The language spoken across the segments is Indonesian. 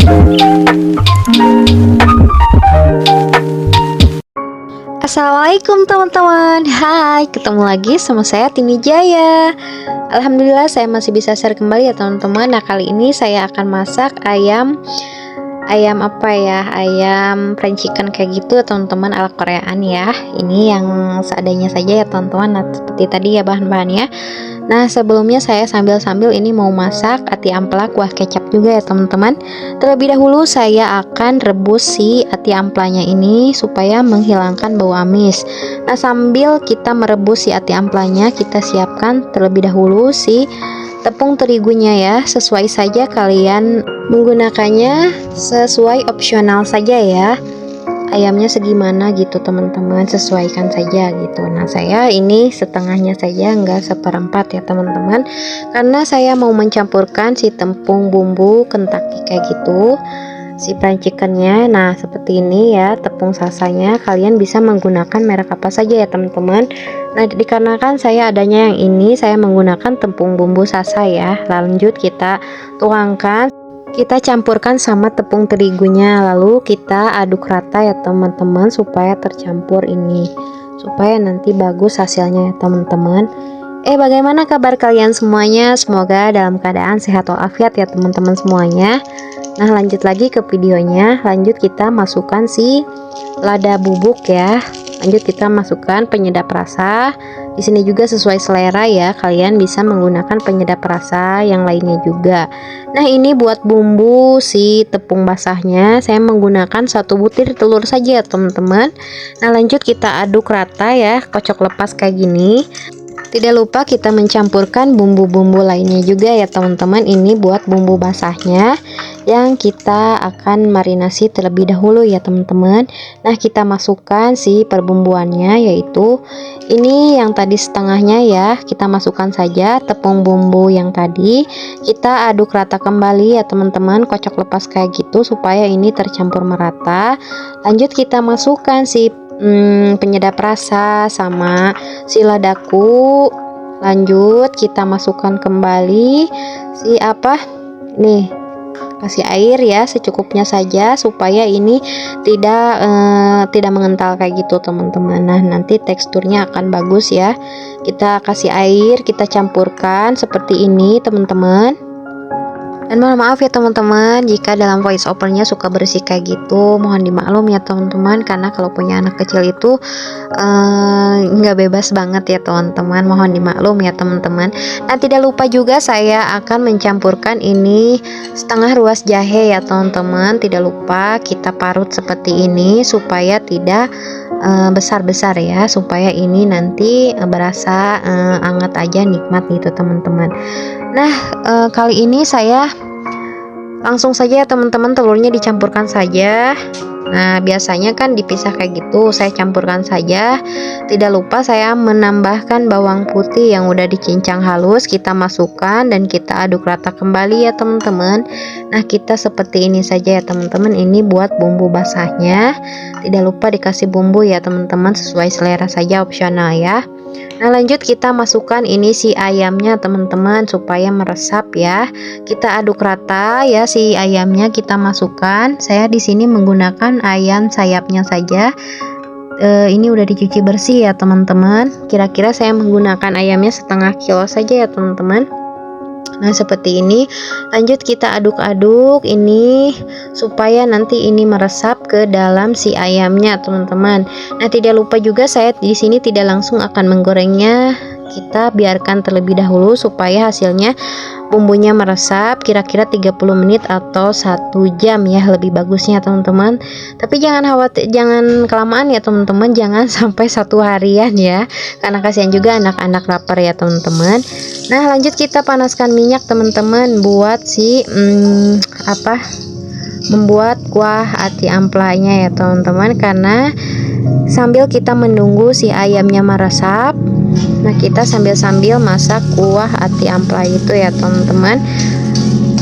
Assalamualaikum teman-teman. Hai, ketemu lagi sama saya Tini Jaya. Alhamdulillah saya masih bisa share kembali ya teman-teman. Nah, kali ini saya akan masak ayam apa ya? Ayam French chicken kayak gitu teman-teman, ala Koreaan ya. Ini yang seadanya saja ya teman-teman. Nah, seperti tadi ya bahan-bahannya. Nah, sebelumnya saya sambil-sambil ini mau masak ati ampela kuah kecap juga ya teman-teman. Terlebih dahulu saya akan rebus si ati amplanya ini supaya menghilangkan bau amis. Nah, sambil kita merebus si ati amplanya, kita siapkan terlebih dahulu si tepung terigunya ya. Sesuai saja kalian menggunakannya, sesuai opsional saja ya. Ayamnya segimana gitu teman-teman, sesuaikan saja gitu. Nah, saya ini setengahnya saja, enggak seperempat ya teman-teman, karena saya mau mencampurkan si tepung bumbu Kentucky kayak gitu, si fried chickennya. Nah, seperti ini ya tepung sasanya. Kalian bisa menggunakan merek apa saja ya teman-teman. Nah, dikarenakan saya adanya yang ini, saya menggunakan tepung bumbu sasa ya. Lanjut kita tuangkan, kita campurkan sama tepung terigunya, lalu kita aduk rata ya teman-teman supaya tercampur ini, supaya nanti bagus hasilnya ya teman-teman. Bagaimana kabar kalian semuanya? Semoga dalam keadaan sehat walafiat ya teman-teman semuanya. Nah, lanjut lagi ke videonya. Lanjut kita masukkan si lada bubuk ya. Lanjut kita masukkan penyedap rasa. Di sini juga sesuai selera ya, kalian bisa menggunakan penyedap rasa yang lainnya juga. Nah, ini buat bumbu si tepung basahnya, saya menggunakan 1 butir telur saja teman-teman. Nah, lanjut kita aduk rata ya, kocok lepas kayak gini. Tidak lupa kita mencampurkan bumbu-bumbu lainnya juga ya teman-teman. Ini buat bumbu basahnya yang kita akan marinasi terlebih dahulu ya teman-teman. Nah, kita masukkan si perbumbuannya, yaitu ini yang tadi setengahnya ya, kita masukkan saja tepung bumbu yang tadi. Kita aduk rata kembali ya teman-teman, kocok lepas kayak gitu supaya ini tercampur merata. Lanjut kita masukkan si penyedap rasa sama si ladaku. Lanjut kita masukkan kembali si nih, kasih air ya secukupnya saja supaya ini tidak mengental kayak gitu teman-teman. Nah, nanti teksturnya akan bagus ya. Kita kasih air, kita campurkan seperti ini teman-teman. Dan mohon maaf ya teman-teman jika dalam voice overnya suka berisik kayak gitu, mohon dimaklum ya teman-teman, karena kalau punya anak kecil itu nggak bebas banget ya teman-teman, mohon dimaklum ya teman-teman. Nah, tidak lupa juga saya akan mencampurkan ini setengah ruas jahe ya teman-teman. Tidak lupa kita parut seperti ini supaya tidak besar-besar ya, supaya ini nanti berasa anget aja, nikmat gitu teman-teman. Nah, kali ini saya langsung saja ya teman-teman, telurnya dicampurkan saja. Nah, biasanya kan dipisah kayak gitu, saya campurkan saja. Tidak lupa saya menambahkan bawang putih yang udah dicincang halus, kita masukkan dan kita aduk rata kembali ya teman-teman. Nah, kita seperti ini saja ya teman-teman. Ini buat bumbu basahnya. Tidak lupa dikasih bumbu ya teman-teman, sesuai selera saja, opsional ya. Nah, lanjut kita masukkan ini si ayamnya teman-teman supaya meresap ya. Kita aduk rata ya si ayamnya, kita masukkan. Saya di sini menggunakan ayam sayapnya saja. Ini udah dicuci bersih ya teman-teman. Kira-kira saya menggunakan ayamnya setengah kilo saja ya teman-teman. Nah, seperti ini. Lanjut kita aduk-aduk ini supaya nanti ini meresap ke dalam si ayamnya teman-teman. Nah, tidak lupa juga saya di sini tidak langsung akan menggorengnya. Kita biarkan terlebih dahulu supaya hasilnya bumbunya meresap kira-kira 30 menit atau 1 jam ya, lebih bagusnya teman-teman. Tapi jangan khawatir, jangan kelamaan ya teman-teman, jangan sampai 1 harian ya, karena kasihan juga anak-anak lapar ya teman-teman. Nah, lanjut kita panaskan minyak teman-teman buat si membuat kuah ati amplanya ya teman-teman, karena sambil kita menunggu si ayamnya meresap, nah kita sambil masak kuah ati ampla itu ya teman-teman.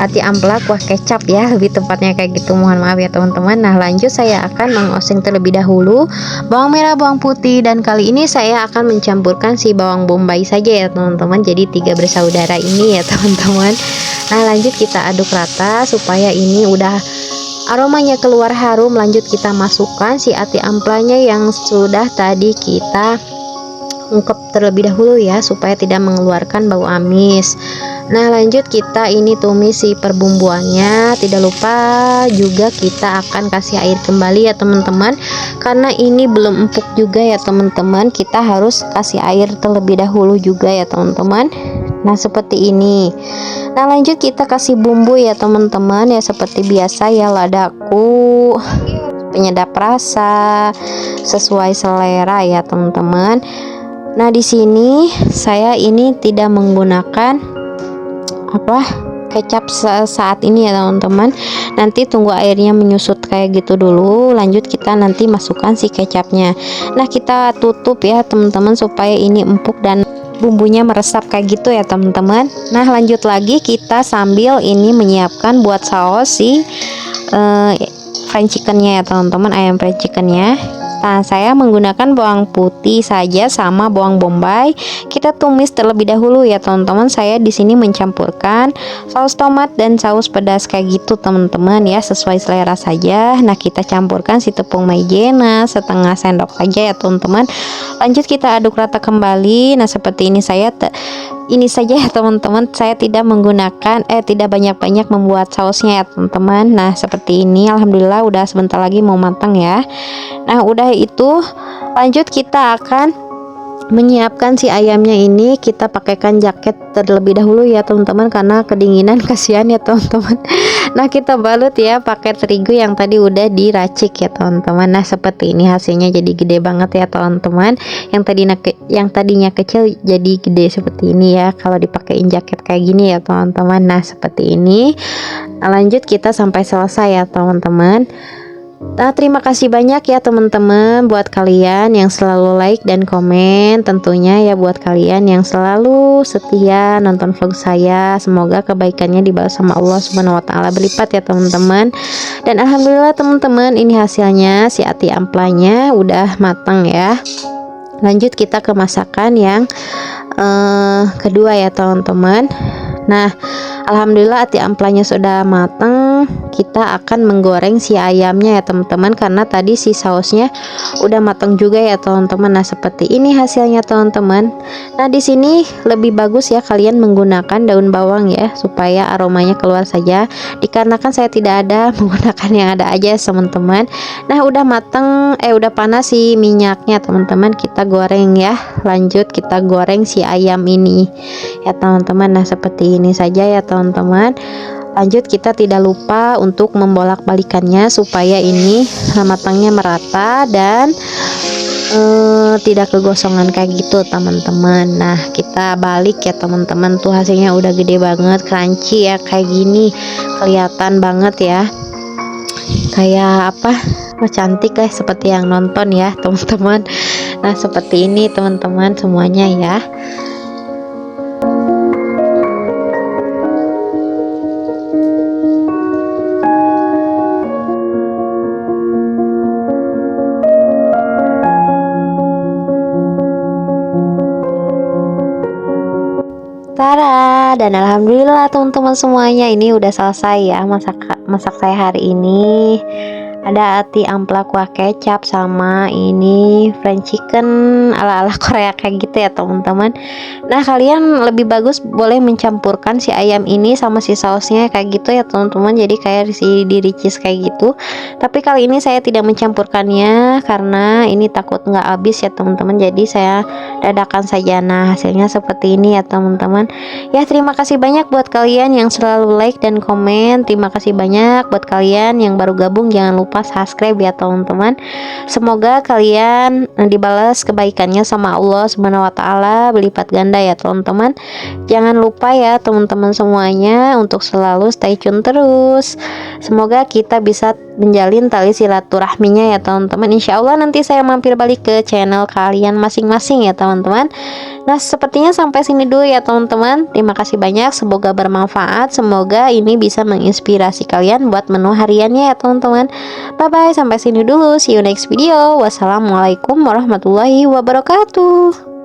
ati ampela kuah kecap ya, lebih tepatnya kayak gitu, mohon maaf ya teman-teman. Nah lanjut saya akan mengoseng terlebih dahulu bawang merah, bawang putih, dan kali ini saya akan mencampurkan si bawang bombay saja ya teman-teman, jadi 3 bersaudara ini ya teman-teman. Nah lanjut kita aduk rata supaya ini udah aromanya keluar harum. Lanjut kita masukkan si ati amplanya yang sudah tadi kita ungkep terlebih dahulu ya, supaya tidak mengeluarkan bau amis. Nah lanjut kita ini tumis si perbumbuannya. Tidak lupa juga kita akan kasih air kembali ya teman-teman, karena ini belum empuk juga ya teman-teman, kita harus kasih air terlebih dahulu juga ya teman-teman. Nah seperti ini. Nah lanjut kita kasih bumbu ya teman-teman, ya seperti biasa ya, ladaku, penyedap rasa, sesuai selera ya teman-teman. Nah di sini saya ini tidak menggunakan kecap saat ini ya teman-teman, nanti tunggu airnya menyusut kayak gitu dulu, lanjut kita nanti masukkan si kecapnya. Nah kita tutup ya teman-teman supaya ini empuk dan bumbunya meresap kayak gitu ya teman-teman. Nah lanjut lagi kita sambil ini menyiapkan buat saus si fried chickennya ya teman-teman, ayam fried chickennya. Nah saya menggunakan bawang putih saja sama bawang bombay. Kita tumis terlebih dahulu ya teman-teman. Saya di sini mencampurkan saus tomat dan saus pedas kayak gitu teman-teman ya, sesuai selera saja. Nah kita campurkan si tepung maizena setengah sendok saja ya teman-teman. Lanjut kita aduk rata kembali. Nah seperti ini ini saja ya teman-teman, saya tidak menggunakan tidak banyak-banyak membuat sausnya ya teman-teman. Nah seperti ini, alhamdulillah udah sebentar lagi mau matang ya. Nah udah itu lanjut kita akan menyiapkan si ayamnya ini. Kita pakaikan jaket terlebih dahulu ya teman-teman, karena kedinginan kasihan ya teman-teman. Nah kita balut ya pakai terigu yang tadi udah diracik ya teman-teman. Nah seperti ini hasilnya, jadi gede banget ya teman-teman. Yang tadinya kecil jadi gede seperti ini ya kalau dipakein jaket kayak gini ya teman-teman. Nah seperti ini. Nah, lanjut kita sampai selesai ya teman-teman. Nah terima kasih banyak ya teman-teman buat kalian yang selalu like dan komen, tentunya ya buat kalian yang selalu setia nonton vlog saya. Semoga kebaikannya dibalas sama Allah Subhanahu wa taala berlipat ya teman-teman. Dan alhamdulillah teman-teman, ini hasilnya si ati amplanya udah matang ya. Lanjut kita ke masakan yang kedua ya teman-teman. Nah alhamdulillah ati amplanya sudah matang. Kita akan menggoreng si ayamnya ya teman-teman, karena tadi si sausnya udah matang juga ya teman-teman. Nah seperti ini hasilnya teman-teman. Nah di sini lebih bagus ya kalian menggunakan daun bawang ya, supaya aromanya keluar saja, dikarenakan saya tidak ada menggunakan yang ada aja teman-teman. Nah udah matang, udah panas si minyaknya teman-teman, kita goreng ya. Lanjut kita goreng si ayam ini ya teman-teman. Nah seperti ini saja ya teman-teman. Lanjut kita tidak lupa untuk membolak-balikannya supaya ini matangnya merata dan tidak kegosongan kayak gitu teman-teman. Nah kita balik ya teman-teman, tuh hasilnya udah gede banget, crunchy ya kayak gini, kelihatan banget ya, kayak cantik guys, seperti yang nonton ya teman-teman. Nah seperti ini teman-teman semuanya ya. Tara, dan alhamdulillah teman-teman semuanya, ini udah selesai ya masak saya hari ini. Ada ati ampela kuah kecap sama ini fried chicken ala-ala Korea kayak gitu ya teman-teman. Nah kalian lebih bagus boleh mencampurkan si ayam ini sama si sausnya kayak gitu ya teman-teman, jadi kayak si diricis kayak gitu. Tapi kali ini saya tidak mencampurkannya karena ini takut nggak habis ya teman-teman, jadi saya dadakan saja. Nah hasilnya seperti ini ya teman-teman ya. Terima kasih banyak buat kalian yang selalu like dan komen. Terima kasih banyak buat kalian yang baru gabung, jangan lupa subscribe ya teman-teman. Semoga kalian dibalas kebaikannya sama Allah Subhanahu wa taala berlipat ganda ya teman-teman. Jangan lupa ya teman-teman semuanya untuk selalu stay tune terus. Semoga kita bisa menjalin tali silaturahminya ya teman-teman. Insya Allah nanti saya mampir balik ke channel kalian masing-masing ya teman-teman. Nah, sepertinya sampai sini dulu ya teman-teman. Terima kasih banyak, semoga bermanfaat. Semoga ini bisa menginspirasi kalian buat menu hariannya ya teman-teman. Bye bye, sampai sini dulu. See you next video. Wassalamualaikum warahmatullahi wabarakatuh.